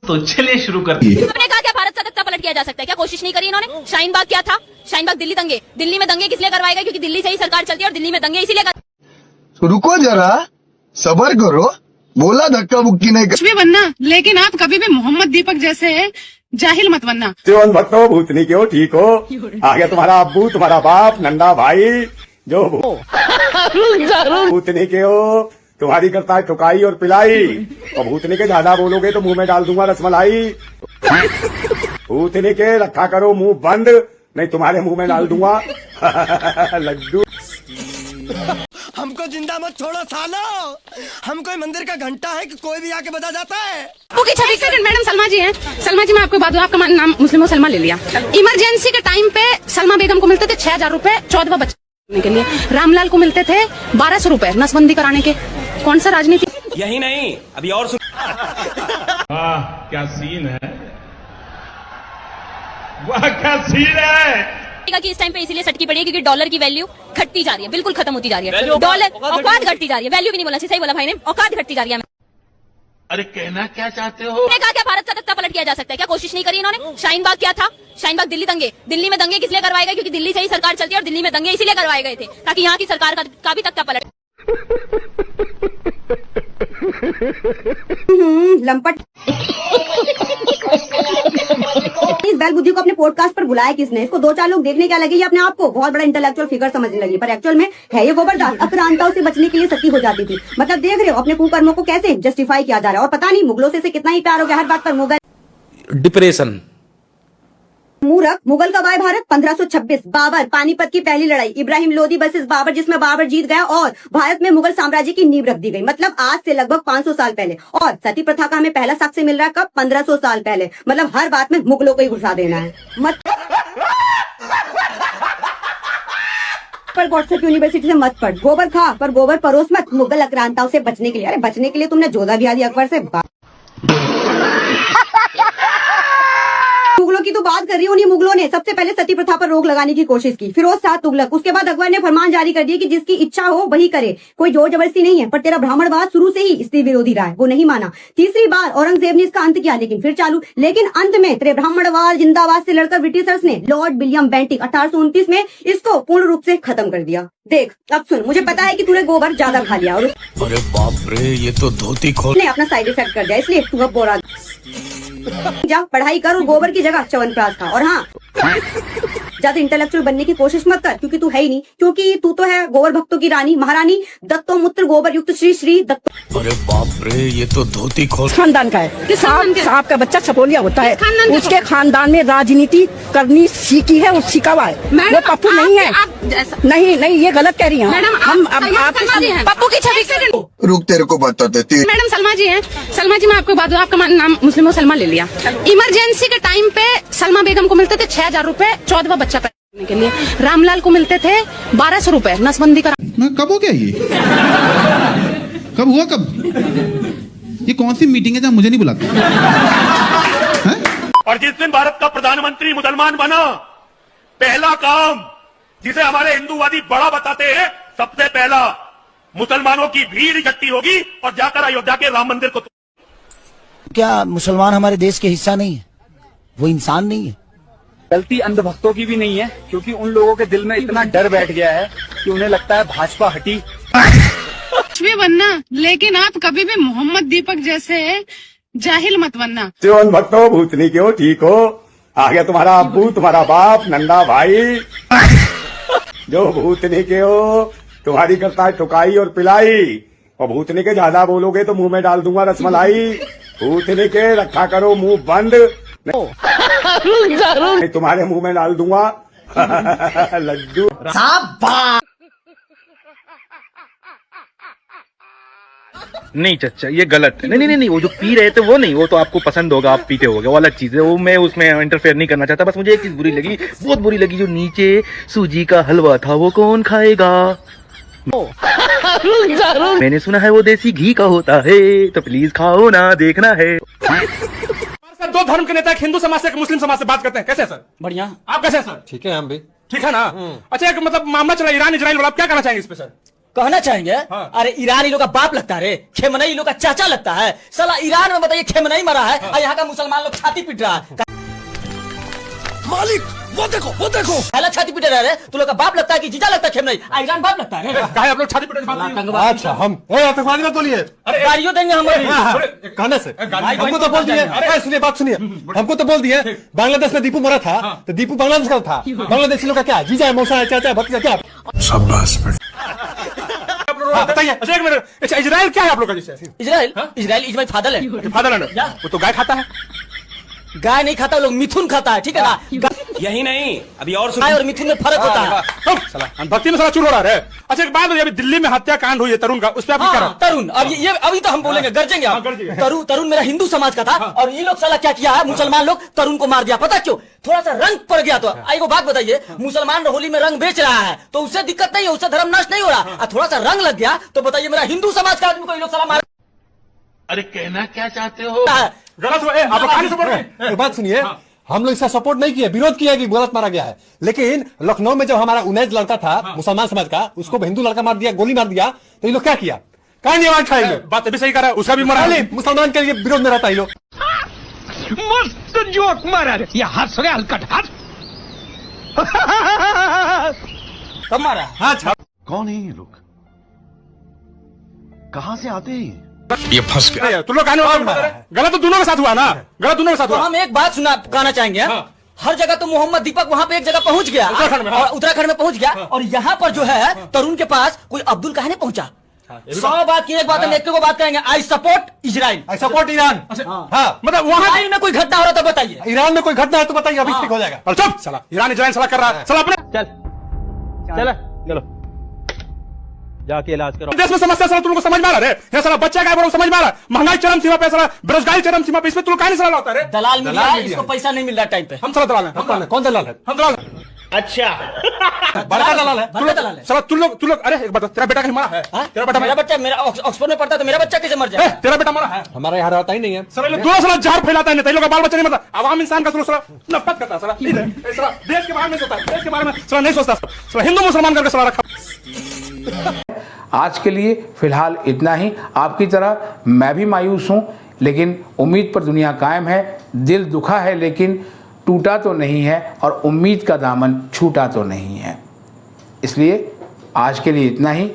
तो चलिए शुरू करते हैं। आपने कहा क्या भारत का तख्ता पलट किया जा सकता है? क्या कोशिश नहीं करी इन्होंने? शाहीन बाग क्या था? शाहीन बाग दिल्ली दंगे। दिल्ली में दंगे किस लिए करवाए गए? क्योंकि दिल्ली से ही सरकार चलती है और दिल्ली में दंगे इसीलिए रुको जरा, सबर करो, बोला धक्का बुक्की नहीं कुछ भी बनना, लेकिन आप कभी भी मोहम्मद दीपक जैसे जाहिल मत बनना। जीवन भक्तो भूतनी क्यों ठीक हो, आगे तुम्हारा अब्बू, तुम्हारा बाप, नंदा भाई जो भूतनी के हो, तुम्हारी करता है ठुकाई और पिलाई, और भूतनी के ज्यादा बोलोगे तो मुंह में डाल दूंगा रसमलाई। भूतनी के रखा करो मुंह बंद, नहीं तुम्हारे मुंह में डाल दूंगा लड्डू। हमको जिंदा मत छोड़ो सालो, हम कोई मंदिर का घंटा है कि कोई भी आके बजा जाता है। ओके, मैडम सलमा जी हैं। सलमा जी, मैं आपको बात दूं, आपका नाम मुस्लिमों सलमा ले लिया। इमरजेंसी के टाइम पे सलमा बेगम को मिलते थे 6,000 रूपए 14वां बच्चे के लिए, रामलाल को मिलते थे 1,200 रूपए नसबंदी कराने के। कौन सा राजनीति? यही नहीं, अभी और सुन। क्या सीन है, वाह क्या सीन है। कि इस टाइम पे इसीलिए सटकी पड़ी है क्योंकि डॉलर की वैल्यू घटती जा रही है, बिल्कुल खत्म होती जा रही है। डॉलर औकात घटती जा रही है, वैल्यू भी नहीं बोला, सही बोला भाई ने, औकात घटती जा रही है। अरे कहना क्या चाहते हो? आपने कहा क्या भारत का तख्ता पलट किया जा सकता है? क्या कोशिश नहीं करी इन्होंने? शाहीन बाग क्या था? शाहीन बाग दिल्ली दंगे। दिल्ली में दंगे किस लिए करवाए गए? क्योंकि दिल्ली से ही सरकार चलती है और दिल्ली में दंगे इसीलिए करवाए गए थे ताकि यहाँ की सरकार का भी तख्ता पलट। लंपट। इस बैल बुद्धि को अपने पॉडकास्ट पर बुलाया किसने? इसको 2-4 लोग देखने क्या लगे, ये अपने आप को बहुत बड़ा इंटेलेक्चुअल फिगर समझने लगी, पर एक्चुअल में है ये गोबरदास। अक्रांताओं से बचने के लिए सती हो जाती थी। मतलब देख रहे हो अपने कुकर्मों को कैसे जस्टिफाई किया जा रहा है। और पता नहीं मुगलों से कितना ही प्यार हो गया, हर बात पर मुगल। डिप्रेशन। मूरख मुगल का वाय भारत 1526, बाबर, पानीपत की पहली लड़ाई, इब्राहिम लोदी वर्सेस बाबर जिसमें बाबर जीत गया और भारत में मुगल साम्राज्य की नींव रख दी गई, मतलब आज से लगभग 500 साल पहले। और सती प्रथा का हमें पहला साक्ष्य मिल रहा है कब? 1500 साल पहले। मतलब हर बात में मुगलों को ही घुसा देना है। मत पर व्हाट्सएप यूनिवर्सिटी से मत पढ़, गोबर खा पर गोबर परोस मत, मुगल आक्रांताओं से बचने के लिए। अरे बचने के लिए तुमने जोधा बिहारी अकबर से मुगलों की तो बात कर रही हूँ। उन्हीं मुगलों ने सबसे पहले सती प्रथा पर रोक लगाने की कोशिश की। फिरोज शाह तुगलक, उसके बाद अकबर ने फरमान जारी कर दिया कि जिसकी इच्छा हो वही करे, कोई जोर जबरदस्ती नहीं है। पर तेरा ब्राह्मणवाद शुरू से ही स्त्री विरोधी रहा है, वो नहीं माना। तीसरी बार औरंगजेब ने इसका अंत किया, लेकिन फिर चालू। लेकिन अंत में तेरे ब्राह्मणवाद जिंदाबाद से लड़कर ब्रिटिशर्स ने लॉर्ड विलियम बेंटिक 1829 में इसको पूर्ण रूप से खत्म कर दिया। देख अब सुन, मुझे पता है कि तूने गोबर ज्यादा खा लिया और अरे बाप रे, ये तो धोती खोल ने अपना साइड इफेक्ट कर दिया, इसलिए तू अब बोरा जा, पढ़ाई कर और गोबर की जगह च्यवनप्राश खा। और हाँ, ज्यादा इंटेलेक्चुअल बनने की कोशिश मत कर क्योंकि तू है ही नहीं, क्योंकि तू तो है गोबर भक्तों की रानी महारानी दत्तोमूत्र गोबर युक्त श्री श्री दत्त। अरे बाप रे, ये तो धोती खोल खानदान का है। सांप का बच्चा छपोलिया होता है, उसके खानदान में राजनीति करनी सीखी है, वो सीखा हुआ है, वो पप्पू नहीं है। नहीं नहीं, ये गलत कह रही हैं हम। पप्पू की छवि। रुक तेरे को बताते थे। मैडम सलमा जी हैं। सलमा जी, मैं आपको बात दूं, आपका नाम मुस्लिमों सलमा ले लिया। इमरजेंसी के टाइम पे सलमा बेगम को मिलते थे 6,000 रूपए 14वां बच्चा करने के लिए, रामलाल को मिलते थे 1,200 रूपए नसबंदी करा। कब हो गया ये? कब हुआ? कब? ये कौन सी मीटिंग है जहाँ मुझे नहीं बुलाते? और जिस दिन भारत का प्रधानमंत्री मुसलमान बना, पहला काम जिसे हमारे हिंदूवादी बड़ा बताते हैं, सबसे पहला मुसलमानों की भीड़ इकट्ठी होगी और जाकर अयोध्या के राम मंदिर को। क्या मुसलमान हमारे देश के हिस्सा नहीं है? वो इंसान नहीं है? गलती अंधभक्तों की भी नहीं है, क्योंकि उन लोगों के दिल में इतना डर बैठ गया है कि उन्हें लगता है भाजपा हटी। कुछ भी बनना, लेकिन आप कभी भी मोहम्मद दीपक जैसे जाहिल मत बनना। जीवन भक्तो भूतनी क्यों ठीक हो, आगे तुम्हारा अब्बू, तुम्हारा बाप, नंदा भाई जो भूतनी के हो, तुम्हारी करता है ठुकाई और पिलाई, और भूतनी के ज्यादा बोलोगे तो मुंह में डाल दूंगा रसमलाई। भूतनी के रखा करो मुंह बंद, नहीं तुम्हारे मुंह में डाल दूंगा लड्डू। नहीं चच्चा, ये गलत है। नहीं नहीं नहीं, वो जो पी रहे थे वो नहीं, वो तो आपको पसंद होगा, आप पीते होगे, वो अलग चीज है, वो मैं उसमें इंटरफेयर नहीं करना चाहता। बस मुझे एक चीज बुरी लगी, बहुत बुरी लगी, जो नीचे सूजी का हलवा था वो कौन खाएगा? मैंने सुना है वो देसी घी का होता है, तो प्लीज खाओ ना, देखना है। सर, दो धर्म के नेता एक हिंदू समाज से एक मुस्लिम समाज से बात करते हैं, कैसे सर? बढ़िया। आप कैसे हैं सर? ठीक है, हम भी ठीक है ना? अच्छा, एक मतलब मामला चला ईरान इजराइल वाला, आप क्या कहना चाहेंगे इस पे सर? कहना चाहेंगे अरे ईरान इन लोग का बाप लगता है रे, खेमनई इन लोग का चाचा लगता है। साला ईरान में बताइए खेमनई मरा है और यहाँ का मुसलमान लोग छाती पीट रहा है। मालिक वो देखो पहला छाती पीट रहा है, तू लोग का बाप लगता है कि जीजा लगता है खेमनई? ईरान बाप लगता है। कहा आप लोग छाती पीटे? अच्छा हम आतंकवादी मत बोलिए। गाड़ियों देंगे हमारे कहने से हमको तो बोल दिए। अरे सुनिए बात सुनिए, हमको तो बोल दिए बांग्लादेश में दीपू मरा था तो दीपू बांग्लादेश का था। बांग्लादेशी लोग का क्या जीजा है, मौसा है, चाचा है, भतीजा क्या? शाबाश बताइए। अच्छा एक मिनट, अच्छा इजराइल क्या है आप लोग का? जैसे Israel is my fatherland. Fatherland वो तो गाय खाता है। गाय नहीं खाता, लोग मिथुन खाता है, ठीक है ना? यही नहीं, अभी और गाय और मिथुन में फर्क होता है। भक्ति में सारा चूर हो रहा है। अच्छा एक बात, अभी दिल्ली में हत्याकांड हुई है तरुण का, उस पर आप क्या? तरुण अब ये अभी तो हम बोलेंगे, गरजेंगे आप। तरुण मेरा हिंदू समाज का था और ये लोग साला क्या किया है, मुसलमान लोग तरुण को मार दिया। पता क्यों? थोड़ा सा रंग पड़ गया। तो आइए बात बताइए, मुसलमान होली में रंग बेच रहा है तो उससे दिक्कत नहीं है, उससे धर्म नष्ट नहीं हो रहा। थोड़ा सा रंग लग गया तो बताइए मेरा हिंदू समाज का आदमी को ये लोग साला मार। अरे कहना क्या चाहते हो? गलत हुआ। आप कहानी सपोर्ट बात सुनिए, हम लोग इसका सपोर्ट नहीं किया, विरोध किया कि गलत मारा गया है। लेकिन लखनऊ में जब हमारा 19 लड़का था मुसलमान समाज का, उसको हिंदू लड़का मार दिया, गोली मार दिया, तो ये लोग क्या किया? कहा नहीं आवाज खाएंगे। बात भी सही कर रहा है, उसका भी मरा है। मुसलमान के लिए विरोध में रहता है लोग। मस्त जोक मारा रे, ये हंस रहे हलकट हंस। कब मारा? कौन है ये लोग, कहाँ से आते हैं? ये फंस गया। तुम लोग गलत तो दोनों के साथ हुआ ना, गलत दोनों के साथ तो हुआ। हम एक बात कहना चाहेंगे। हर जगह तो मोहम्मद दीपक वहाँ पे एक जगह पहुंच गया, उत्तराखंड में पहुंच गया, और यहाँ पर जो है तरुण के पास कोई अब्दुल कहा नहीं पहुंचा। 100 बात की एक बात, हम एक को बात कहेंगे, I support Israel, I support Iran. हाँ मतलब वहाँ में कोई घटना हो रहा तो बताइए। ईरान में कोई घटना है तो बताइए, अभी ठीक हो जाएगा। चुप साला, ईरान इजराइल साला कर रहा है साला अपने। चलो जाके इलाज करो। देश में समस्या साला तुमको समझ में आ रहा है? साला बच्चा क्या है समझ में आ रहा है? महंगाई चरम सीमा पे, साला बेरोजगारी चरम सीमा पे, इसमें तुम कहां सलाह होता है? दलाल मिल रहा है, इसको पैसा नहीं मिल रहा टाइम पे। हम साला दलाल हैं। कौन दलाल है? हम दलाल हैं। अच्छा बड़ा दलाल है। साला तुम लोग अरे एक बात, तेरा बेटा कहीं मरा है? मेरा बच्चा मेरा ऑक्सफोर्ड में पढ़ता है तो मेरा बच्चा कैसे मर जाए? तेरा बेटा मरा है? हमारा यहाँ रहता ही नहीं है। साला दोनों साला जहर फैलाता है, नहीं का बाल बच्चा नहीं मरता। आवाम इंसान का साला नफरत करता है। साला देश के बारे में सोचता है, देश के बारे में साला नहीं सोचता। साला हिंदू मुसलमान करके साला रखा। आज के लिए फिलहाल इतना ही। आपकी तरह मैं भी मायूस हूँ, लेकिन उम्मीद पर दुनिया कायम है। दिल दुखा है लेकिन टूटा तो नहीं है, और उम्मीद का दामन छूटा तो नहीं है। इसलिए आज के लिए इतना ही।